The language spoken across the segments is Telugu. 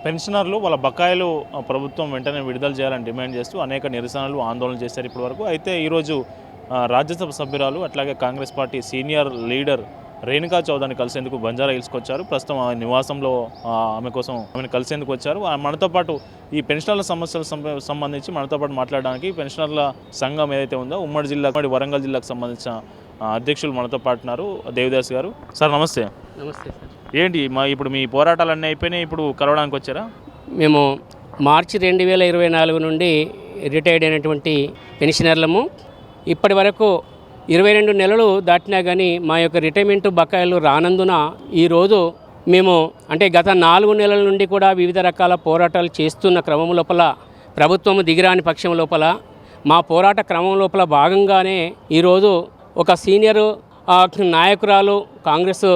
పెన్షనర్లు వాళ్ళ బకాయిలు ప్రభుత్వం వెంటనే విడుదల చేయాలని డిమాండ్ చేస్తూ అనేక నిరసనలు ఆందోళనలు చేశారు ఇప్పటివరకు. అయితే ఈరోజు రాజ్యసభ సభ్యురాలు అట్లాగే Congress party senior leader Renuka చౌదరిని కలిసేందుకు బంజారా హిల్స్కి వచ్చారు. ప్రస్తుతం ఆ నివాసంలో ఆమెను కలిసేందుకు వచ్చారు. మనతో పాటు ఈ పెన్షనర్ల సమస్యలకు సంబంధించి మనతో పాటు మాట్లాడడానికి పెన్షనర్ల సంఘం ఏదైతే ఉందో ఉమ్మడి వరంగల్ జిల్లాకు సంబంధించిన అధ్యక్షులు మనతో పాటు ఉన్నారు. దేవిదాస్ గారు. సార్ నమస్తే. నమస్తే సార్. ఏంటి ఇప్పుడు మీ పోరాటాలన్నీ అయిపోయినాయి, ఇప్పుడు కలవడానికి వచ్చారా? మేము మార్చి 2024 నుండి రిటైర్డ్ అయినటువంటి పెన్షనర్లము. ఇప్పటి వరకు 22 నెలలు దాటినా కానీ మా యొక్క రిటైర్మెంట్ బకాయిలు రానందున ఈరోజు మేము గత 4 నెలల నుండి కూడా వివిధ రకాల పోరాటాలు చేస్తున్న క్రమం లోపల ప్రభుత్వం దిగిరాని పక్షం లోపల మా పోరాట క్రమం లోపల భాగంగానే ఈరోజు ఒక సీనియర్ నాయకురాలు కాంగ్రెస్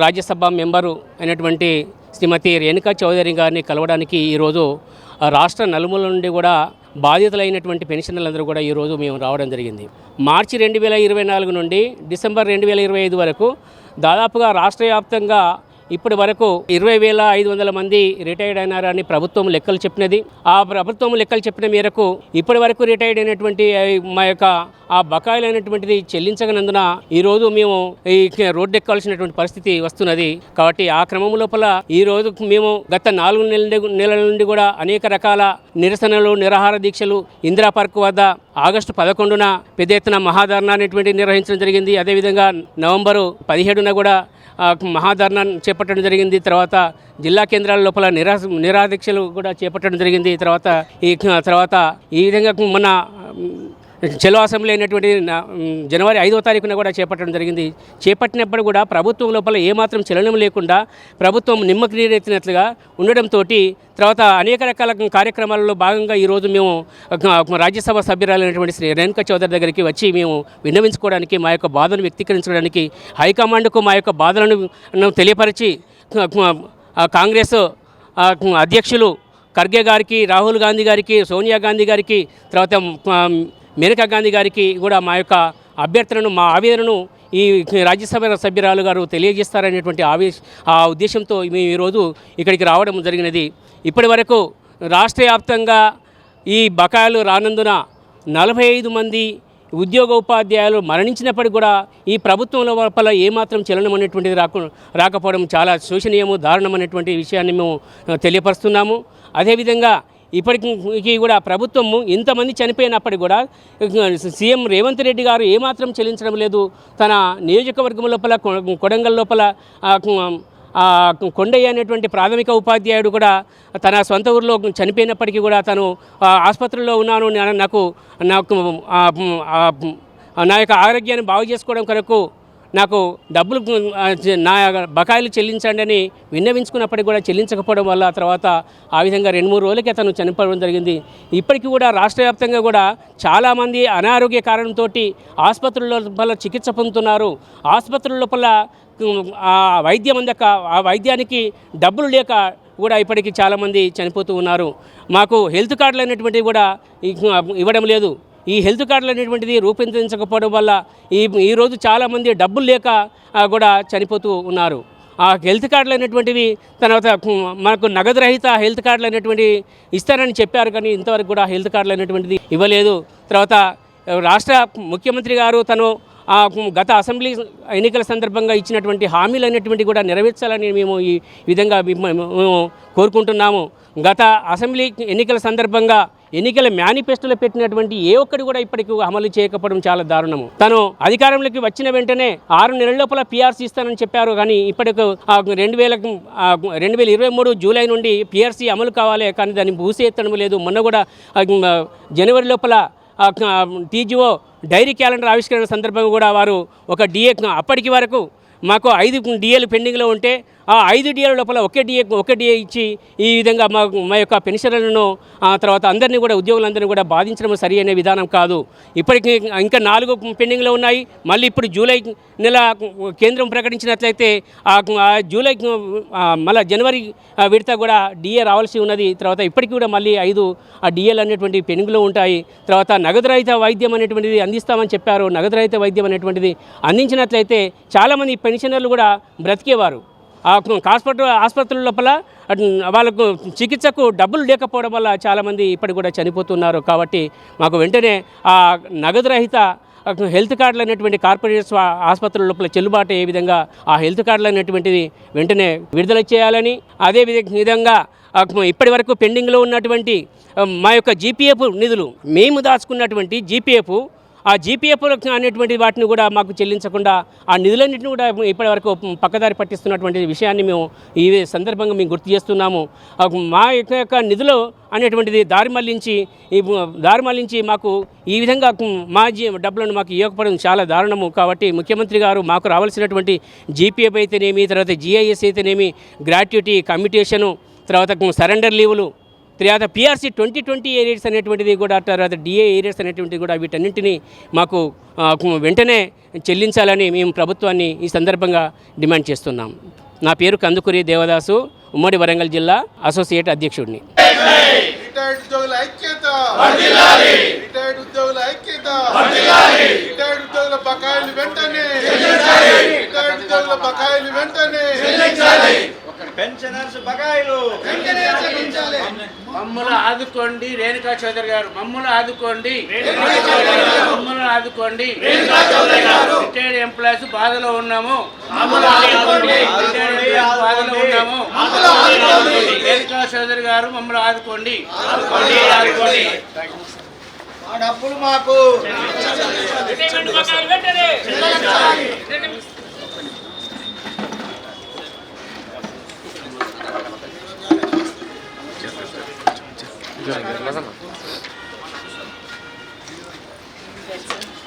రాజ్యసభ మెంబరు అయినటువంటి శ్రీమతి రేణుకా చౌదరి గారిని కలవడానికి ఈరోజు రాష్ట్ర నలుమూల నుండి కూడా బాధితులైనటువంటి పెన్షనర్లందరూ కూడా ఈరోజు మేము రావడం జరిగింది. మార్చి 2024 నుండి డిసెంబర్ 2025 వరకు దాదాపుగా రాష్ట్ర వ్యాప్తంగా ఇప్పటి వరకు 20,500 మంది రిటైర్డ్ అయినారని ప్రభుత్వం లెక్కలు చెప్పినది. ఆ ప్రభుత్వం లెక్కలు చెప్పిన మేరకు ఇప్పటి వరకు రిటైర్డ్ అయినటువంటి మా యొక్క ఆ బకాయిలు అయినటువంటిది చెల్లించగనందున ఈరోజు మేము ఈ రోడ్డు ఎక్కాల్సినటువంటి పరిస్థితి వస్తున్నది. కాబట్టి ఆ క్రమం లోపల ఈరోజు మేము గత 4 నెలల నుండి కూడా అనేక రకాల నిరసనలు, నిరాహార దీక్షలు ఇందిరా పార్క్ వద్ద ఆగస్టు 11న పెద్ద ఎత్తున మహాధర్నా అనేటువంటి నిర్వహించడం జరిగింది. అదేవిధంగా నవంబరు 17న కూడా మహాధర్నా చేపట్టడం జరిగింది. తర్వాత జిల్లా కేంద్రాల లోపల నిరాదీక్షలు కూడా చేపట్టడం జరిగింది. తర్వాత ఈ విధంగా మన చెలో అసెంబ్లీ అయినటువంటి జనవరి 5వ తారీఖున కూడా చేపట్టడం జరిగింది. చేపట్టినప్పుడు కూడా ప్రభుత్వం లోపల ఏమాత్రం చలనం లేకుండా ప్రభుత్వం నిమ్మకు నీరెత్తినట్లుగా ఉండడంతో తర్వాత అనేక రకాల కార్యక్రమాలలో భాగంగా ఈరోజు మేము రాజ్యసభ సభ్యురాలైనటువంటి శ్రీ రేణుకా చౌదరి దగ్గరికి వచ్చి మేము విన్నవించుకోవడానికి, మా యొక్క బాధను వ్యక్తీకరించడానికి, హైకమాండ్కు మా యొక్క బాధలను తెలియపరిచి కాంగ్రెస్ అధ్యక్షులు ఖర్గే గారికి, రాహుల్ గాంధీ గారికి, సోనియా గాంధీ గారికి, తర్వాత మేనకా గాంధీ గారికి కూడా మా యొక్క అభ్యర్థనను, మా ఆవేదనను ఈ రాజ్యసభ సభ్యురాలు గారు తెలియజేస్తారనేటువంటి ఆ ఉద్దేశంతో మేము ఈరోజు ఇక్కడికి రావడం జరిగినది. ఇప్పటి వరకు రాష్ట్ర వ్యాప్తంగా ఈ బకాయిలు రానందున 45 మంది ఉద్యోగోపాధ్యాయులు మరణించినప్పటికీ కూడా ఈ ప్రభుత్వం లోపల ఏమాత్రం చలనం అనేటువంటిది రాకపోవడం చాలా శోచనీయము, దారుణం అనేటువంటి విషయాన్ని మేము తెలియపరుస్తున్నాము. అదేవిధంగా ఇప్పటికీ కూడా ప్రభుత్వము ఇంతమంది చనిపోయినప్పటికీ కూడా సీఎం రేవంత్ రెడ్డి గారు ఏమాత్రం చెల్లించడం లేదు. తన నియోజకవర్గం లోపల కొడంగల్ లోపల కొండయ్య అనేటువంటి ప్రాథమిక ఉపాధ్యాయుడు కూడా తన సొంత ఊరిలో చనిపోయినప్పటికీ కూడా తను ఆసుపత్రిలో ఉన్నాను, నాకు నా యొక్క ఆరోగ్యాన్ని బాగు చేసుకోవడం కొరకు నాకు డబ్బులు నా బకాయిలు చెల్లించండి అని విన్నవించుకున్నప్పటికీ కూడా చెల్లించకపోవడం వల్ల తర్వాత ఆ విధంగా 2-3 రోజులకే అతను చనిపోవడం జరిగింది. ఇప్పటికీ కూడా రాష్ట్ర వ్యాప్తంగా కూడా చాలామంది అనారోగ్య కారణంతో ఆసుపత్రుల లోపల చికిత్స పొందుతున్నారు. ఆసుపత్రుల లోపల వైద్యం అందక ఆ వైద్యానికి డబ్బులు లేక కూడా ఇప్పటికీ చాలామంది చనిపోతూ ఉన్నారు. మాకు హెల్త్ కార్డులు అనేటువంటివి కూడా ఇవ్వడం లేదు. ఈ హెల్త్ కార్డులు అనేటువంటిది రూపొందించకపోవడం వల్ల ఈరోజు చాలామంది డబ్బులు లేక కూడా చనిపోతూ ఉన్నారు. ఆ హెల్త్ కార్డులు అనేటువంటివి తర్వాత మనకు నగదు రహిత హెల్త్ కార్డులు అనేటువంటివి ఇస్తారని చెప్పారు, కానీ ఇంతవరకు కూడా హెల్త్ కార్డులు అనేటువంటిది ఇవ్వలేదు. తర్వాత రాష్ట్ర ముఖ్యమంత్రి గారు తను గత అసెంబ్లీ ఎన్నికల సందర్భంగా ఇచ్చినటువంటి హామీలు అనేటువంటి కూడా నెరవేర్చాలని మేము ఈ విధంగా మేము కోరుకుంటున్నాము. గత అసెంబ్లీ ఎన్నికల సందర్భంగా ఎన్నికల మేనిఫెస్టోలో పెట్టినటువంటి ఏ ఒక్కటి కూడా ఇప్పటికీ అమలు చేయకపోవడం చాలా దారుణము. తను అధికారంలోకి వచ్చిన వెంటనే 6 నెలల లోపల పిఆర్సీ ఇస్తానని చెప్పారు, కానీ ఇప్పటికి 2023 జూలై నుండి పిఆర్సీ అమలు కావాలి, కానీ దాన్ని భూసేత్తడం లేదు. మొన్న కూడా జనవరి లోపల టీజీఓ డైరీ క్యాలెండర్ ఆవిష్కరణ సందర్భంగా కూడా వారు ఒక డిఏ అప్పటికి వరకు మాకు 5 డిఏలు పెండింగ్లో ఉంటే ఆ 5 డిఏల లోపల ఒక డిఏ ఇచ్చి ఈ విధంగా మా యొక్క పెన్షనర్లను తర్వాత అందరినీ కూడా ఉద్యోగులందరినీ కూడా బాధించడం సరి అనే విధానం కాదు. ఇప్పటికీ ఇంకా 4 పెండింగ్లో ఉన్నాయి. మళ్ళీ ఇప్పుడు జూలై నెల కేంద్రం ప్రకటించినట్లయితే జూలై మళ్ళీ జనవరి విడత కూడా డిఏ రావాల్సి ఉన్నది. తర్వాత ఇప్పటికీ కూడా మళ్ళీ 5 డిఏలు అనేటువంటి పెండింగ్లో ఉంటాయి. తర్వాత నగదు రహిత వైద్యం అనేటువంటిది అందిస్తామని చెప్పారు. నగదు రహిత వైద్యం అనేటువంటిది అందించినట్లయితే చాలామంది పెన్షనర్లు కూడా బ్రతికేవారు. ఆ ఆసుపత్రుల లోపల వాళ్ళకు చికిత్సకు డబ్బులు లేకపోవడం వల్ల చాలామంది ఇప్పటికి కూడా చనిపోతున్నారు. కాబట్టి మాకు వెంటనే ఆ నగదు రహిత హెల్త్ కార్డులు అనేటువంటి కార్పొరేట్ ఆసుపత్రుల లోపల చెల్లుబాటు అయ్యే విధంగా ఆ హెల్త్ కార్డులు అనేటువంటిది వెంటనే విడుదల చేయాలని, అదే విధంగా ఇప్పటి వరకు పెండింగ్లో ఉన్నటువంటి మా యొక్క జీపీఎఫ్ నిధులు మేము దాచుకున్నటువంటి జీపీఎఫ్ ఆ జీపీఎఫ్ అనేటువంటి వాటిని కూడా మాకు చెల్లించకుండా ఆ నిధులన్నింటినీ కూడా ఇప్పటివరకు పక్కదారి పట్టిస్తున్నటువంటి విషయాన్ని మేము ఈ సందర్భంగా మేము గుర్తు చేస్తున్నాము. మా యొక్క నిధులు అనేటువంటిది దారి మళ్లించి మాకు ఈ విధంగా మా డబ్బులను మాకు ఇవ్వకపోవడం చాలా దారుణము. కాబట్టి ముఖ్యమంత్రి గారు మాకు రావాల్సినటువంటి జీపీఎఫ్ అయితేనేమి, తర్వాత జీఐఎస్ అయితేనేమి, గ్రాట్యుటీ, కమ్యూటేషను, తర్వాత సరెండర్ లీవులు, తర్వాత పిఆర్సీ 2020 ఏరియర్స్ అనేటువంటిది కూడా, తర్వాత డిఏ ఏరియర్స్ అనేటువంటిది కూడా వీటన్నింటినీ మాకు వెంటనే చెల్లించాలని మేము ప్రభుత్వాన్ని ఈ సందర్భంగా డిమాండ్ చేస్తున్నాం. నా పేరు కందుకూరి దేవదాసు, ఉమ్మడి వరంగల్ జిల్లా అసోసియేట్ అధ్యక్షుడిని. మమ్మల్ని ఆదుకోండి రేణుకా చౌదరి గారు, మమ్మల్ని ఆదుకోండి, మమ్మల్ని ఆదుకోండి. రిటైర్డ్ ఎంప్లాయీస్ బాధలో ఉన్నాము, రేణుకా చౌదరి గారు మమ్మల్ని ఆదుకోండి. డబ్బులు మాకు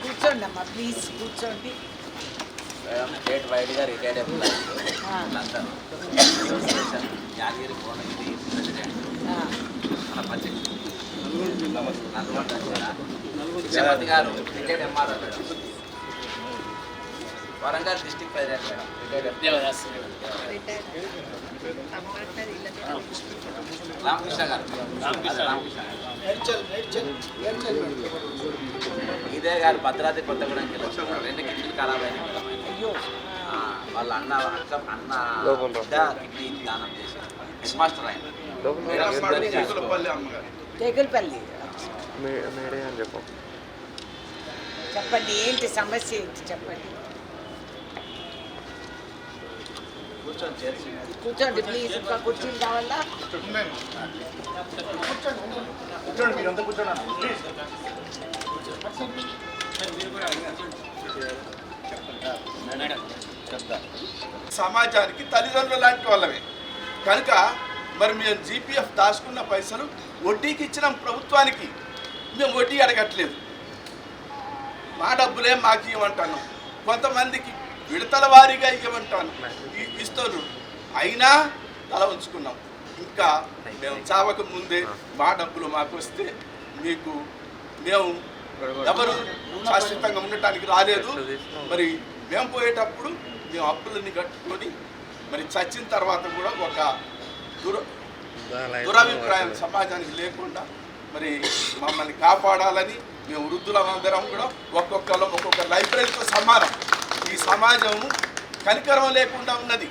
కూర్చోండి అమ్మా, ప్లీజ్ కూర్చోండి. స్టేట్ వైడ్గా retired employees Yadagiri Bhuvanagiri president Nalgonda గారు retired MRO madam, Warangal district president madam retired Ramakrishna గారు, ఇదే గారు భద్రాద్రి కొత్తగూడెంకి వచ్చారు. 2 కిడ్నీలు ఖరాబ్ అయినాయి మేడం. వాళ్ళ అన్న కిడ్నీ దానం చేశారు. హెడ్ మాస్టర్ ఆయన తెగులపల్లి. చెప్పండి, ఏంటి సమస్య ఏంటి చెప్పండి. కూర్చోండి ప్లీజ్. ఇంకా కుర్చీలు కావాలా? సమాజానికి తల్లిదండ్రులు లాంటి వాళ్ళమే కనుక మరి మేము జీపీఎఫ్ దాచుకున్న పైసలు వడ్డీకి ఇచ్చినాం ప్రభుత్వానికి. మేము వడ్డీ అడగట్లేదు, మా డబ్బులే మాకు ఇవ్వమంటాను. కొంతమందికి విడతల వారీగా ఇవ్వమంటాను, ఇస్తారు. అయినా తల ఉంచుకున్నాం. ఇంకా మేము చావక ముందే మా డబ్బులు మాకు వస్తే మీకు మేము ఎవరు శాశ్వతంగా ఉండటానికి రాలేదు. మరి మేము పోయేటప్పుడు మేము అప్పులన్నీ కట్టుకొని మరి చచ్చిన తర్వాత కూడా ఒక దురభిప్రాయం సమాజానికి లేకుండా మరి మమ్మల్ని కాపాడాలని మేము వృద్ధులందరం కూడా ఒక్కొక్క లైబ్రరీతో సమానం. ఈ సమాజం కనికరం లేకుండా ఉన్నది.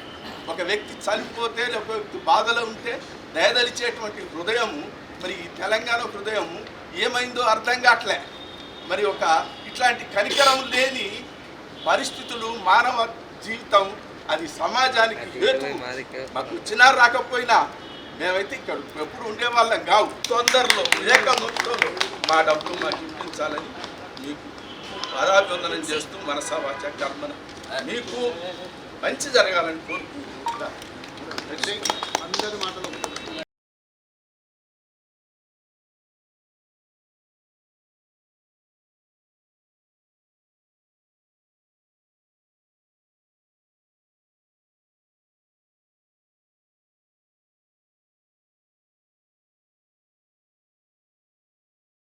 ఒక వ్యక్తి చనిపోతే, ఒక వ్యక్తి బాధలో ఉంటే దయదలిచేటువంటి హృదయము మరి ఈ తెలంగాణ హృదయము ఏమైందో అర్థం కావట్లే. మరి ఇట్లాంటి కనికరం లేని పరిస్థితులు, మానవ జీవితం, అది సమాజానికి హేతు. మాకు వచ్చినా రాకపోయినా మేమైతే ఇక్కడ ఎప్పుడు ఉండేవాళ్ళం కావు. తొందరలో ఏకమొత్తంలో మా డబ్బులు మాకు ఇప్పించాలని మీకు పాదాభివందనం చేస్తూ మనసా వాచ కర్మన మీకు మంచి జరగాలని కోరుకుంటున్నా. అందరి మాటలు